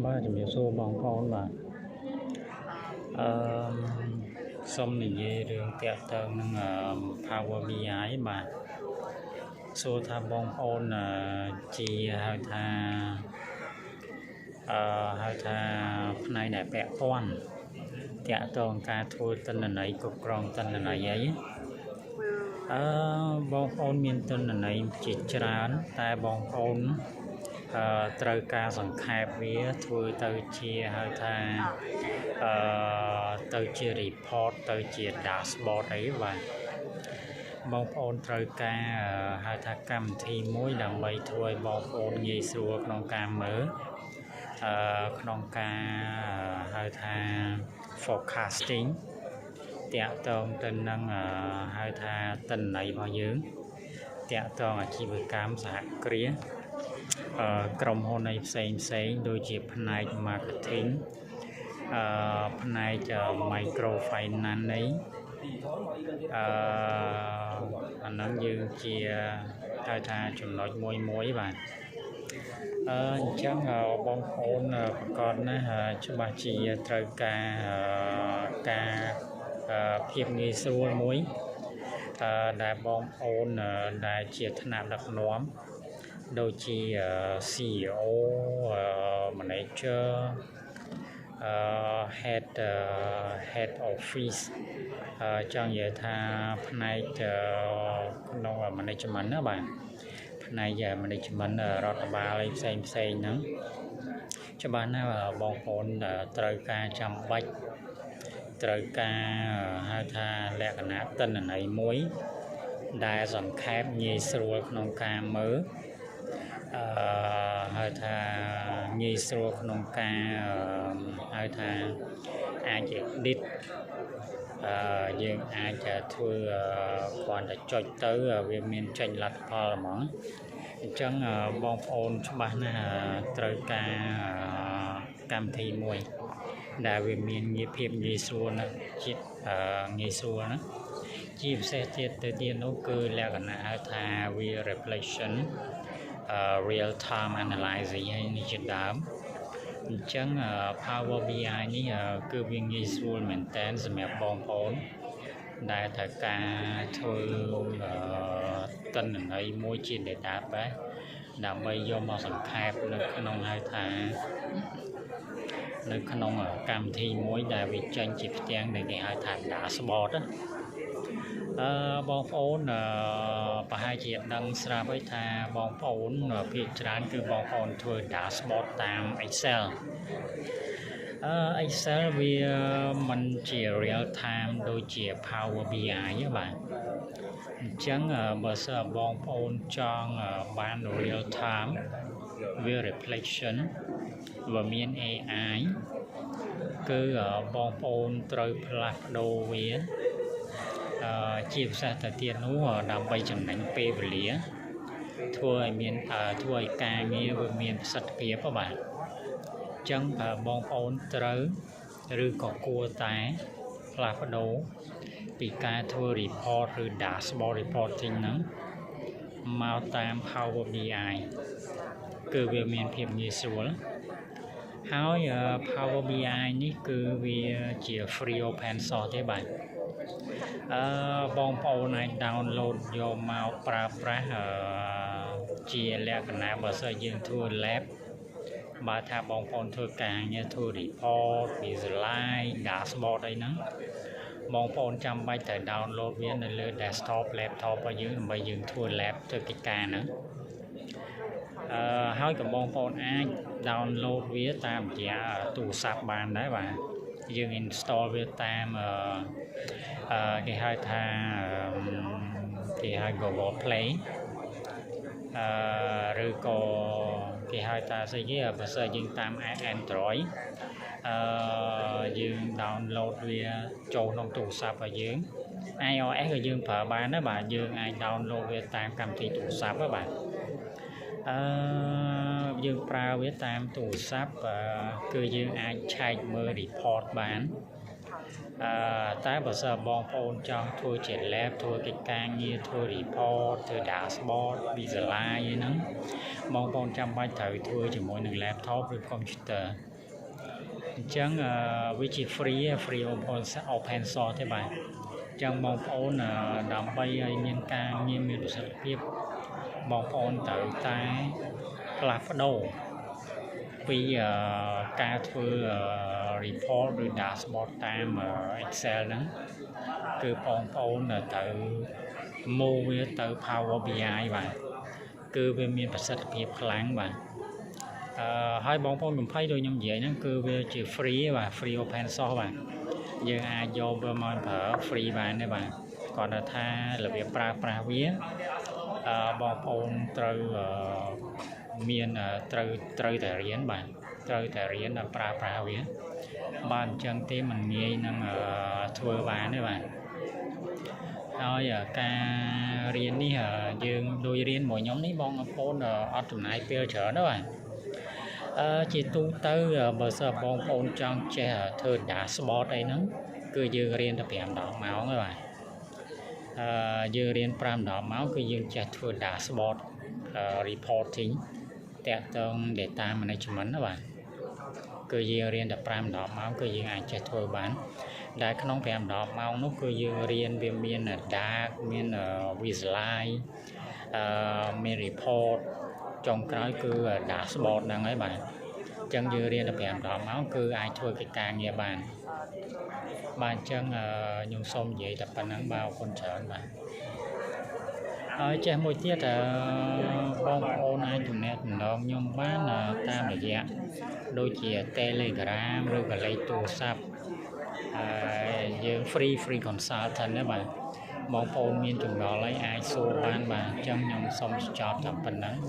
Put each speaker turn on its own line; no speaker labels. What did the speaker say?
បាទជំរាបសួរបងប្អូនបាទសូមនិយាយរឿងតាក់ទងនឹង Power BI បាទសួរថាបងប្អូនជាហៅថាផ្នែកដែលពាក់ព័ន្ធតាក់ទងការធ្វើទិន្នន័យគ្រប់គ្រងទិន្នន័យអីបងប្អូនមានទិន្នន័យជាច្រើនតែបងប្អូនត្រូវការសង្ខេបវាធ្វើទៅជាហៅថាទៅជា report ទៅជា dashboard អីបាទបងប្អូនត្រូវការហៅថាកម្មវិធីមួយដើម្បីធ្វើឲ្យបងប្អូនងាយស្រួលក្នុងការមើលក្នុងការហៅថា forecasting តាក់ទងទៅនឹងហៅថាទិន្នន័យរបស់យើងតាក់ទងអាជីវកម្មសហគ្រាសក្រុមហ៊ុនផ្សេងដូចជាផ្នែក marketing ផ្នែក micro finance នេះអាហ្នឹងយើងជាហៅថាចំណុចមួយបាទអញ្ចឹងបងប្អូនប្រកបណាស់ច្បាស់ជាត្រូវការភាពងាយស្រួលមួយដែលបងប្អូនដែលជាថ្នាក់ដឹកនាំដូចជា CEO manager head office ចង់និយាយថាផ្នែកក្នុង management ណាបាទផ្នែក management រដ្ឋបាលអីផ្សេងហ្នឹងច្បាស់ណាស់បងប្អូនត្រូវការចាំបាច់ត្រូវការហៅថាលក្ខណៈទិន្នន័យមួយដែលសង្ខេបងាយស្រួលក្នុងការមើលហៅថាងាយស្រួលក្នុងការហៅថាអាច edit យើងអាចធ្វើគ្រាន់តែចុចទៅវាមានចេញលទ្ធផលហ្មងអញ្ចឹងបងប្អូនច្បាស់ណាស់ត្រូវការកម្មវិធីមួយដែលវាមានភាពងាយស្រួលណាស់ចិត្តងាយស្រួលណាជាពិសេសទៀតនោះគឺលក្ខណៈហៅថាវា reflection real time analysis ហើយនេះជាដើមអញ្ចឹង Power BI នេះគឺវាងាយស្រួលមែនតើសម្រាប់បងប្អូនដែលត្រូវការធ្វើទិន្នន័យមួយជា database ដើម្បីយកមកសង្ខេបនៅក្នុងហៅថានៅក្នុងកម្មវិធីមួយដែលវាចេញជាផ្ទាំងដែលគេហៅថា dashboard បងប្អូនប្រហែលជាដឹងស្រាប់ហើយថាបងប្អូនភាគច្រើនគឺបងប្អូនធ្វើ dashboard តាម Excel Excel វាមិនជា real time ដូចជា Power BI ទេបាទអញ្ចឹងបើសិនបងប្អូនចង់បាន real time វា reflection វាមាន AI គឺបងប្អូនត្រូវផ្លាស់ប្ដូរវាជាពិសេសទៅទៀតនោះដើម្បីចំណេញពេលវេលាធ្វើឲ្យការងារវាមានប្រសិទ្ធភាពបាទអញ្ចឹងបងប្អូនត្រូវឬក៏គួរតែផ្លាស់ប្ដូរពីការធ្វើ report ឬ dashboard reporting ហ្នឹងមកតាម Power BI គឺវាមានភាពងាយស្រួលហើយ Power BI នេះគឺវាជា free open source ទេបាទបងប្អូនអាច download យកមកប្រើប្រាស់ជាលក្ខណៈបើសិនយើងធ្វើ lab បើថាបងប្អូនធ្វើការងារធ្វើ report visualize dashboard អីហ្នឹងបងប្អូនចាំបាច់ត្រូវ download វានៅលើ desktop laptop របស់យើងដើម្បីយើងធ្វើ lab ធ្វើកិច្ចការហ្នឹងហើយក៏បងប្អូនអាច download វាតាមរយៈទូរស័ព្ទបានដែរបាទយើង install វាតាមគេហៅថា Google Play ឬក៏គេហៅថាស្អីគេបើសិនយើងតាម Android យើង download វាចូលក្នុងទូរស័ព្ទរបស់យើង iOS ក៏យើងប្រើបានដែរបាទយើងអាច download វាតាមកម្មវិធីទូរស័ព្ទហ្នឹងបាទយើងប្រើវាតាមទូរស័ព្ទគឺយើងអាចឆែកមើល report បានតែបើសិនបងប្អូនចង់ធ្វើជា lab ធ្វើកិច្ចការងារធ្វើ report ធ្វើ dashboard visualize ហ្នឹងបងប្អូនចាំបាច់ត្រូវធ្វើជាមួយនឹង laptop ឬ computer chẳng với chỉ free open source thế bạn chẳng mong ôn đam bay miền ca nghiêm miền sự nghiệp mong ôn tự tay là phát đầu vì ca thưa report rồi dashboard tam Excel đó cứ mong ôn là tự mua với tự Power BI bạn cứ về miền sự nghiệp láng bạn hai bóng phong mình thấy đôi nhom vậy nó cứ về chỉ free và free open source bạn giờ ai vô về mọi thở free bạn đấy bạn còn là tha là việc pra vía bóng phong từ miền từ thể riêng bạn từ thể riêng là pra vía bạn chân tim mình nghe năng thua bạn đấy bạn thôi ca riêng đi dương đôi riêng mỗi nhóm ní bóng phong ở trong này tiêu trở đó bạn chỉ tu tới bờ sờ bong ôn trong che thơ dashboard đây nó cứ dư riêng tập làm đỏ máu các bạn dư riêng pram đỏ máu cứ dư che thơ dashboard reporting tẹt tương data management các bạn cứ dư riêng tập pram đỏ máu cứ dư ai che thơ bán đại cái nón pram đỏ máu nó cứ dư riêng về miền là dark miền visualize miền report trong cái cứ dashboard đang ấy bạn chân dư riêng là bèn đỏ máu cứ ai thôi cái càng nghe bạn chân nhung xôm vậy tập bản năng bao con trợn bạn ở trên một tiết bông ôn ai chụp nét đồng nhung bán tam là gì ạ đôi chìa telegram rồi cả lấy tù sắp dương free consultant đó bạn bông ôn miên chụp đó lấy ai xô bán bạn chân nhung xôm chọn tập bản năng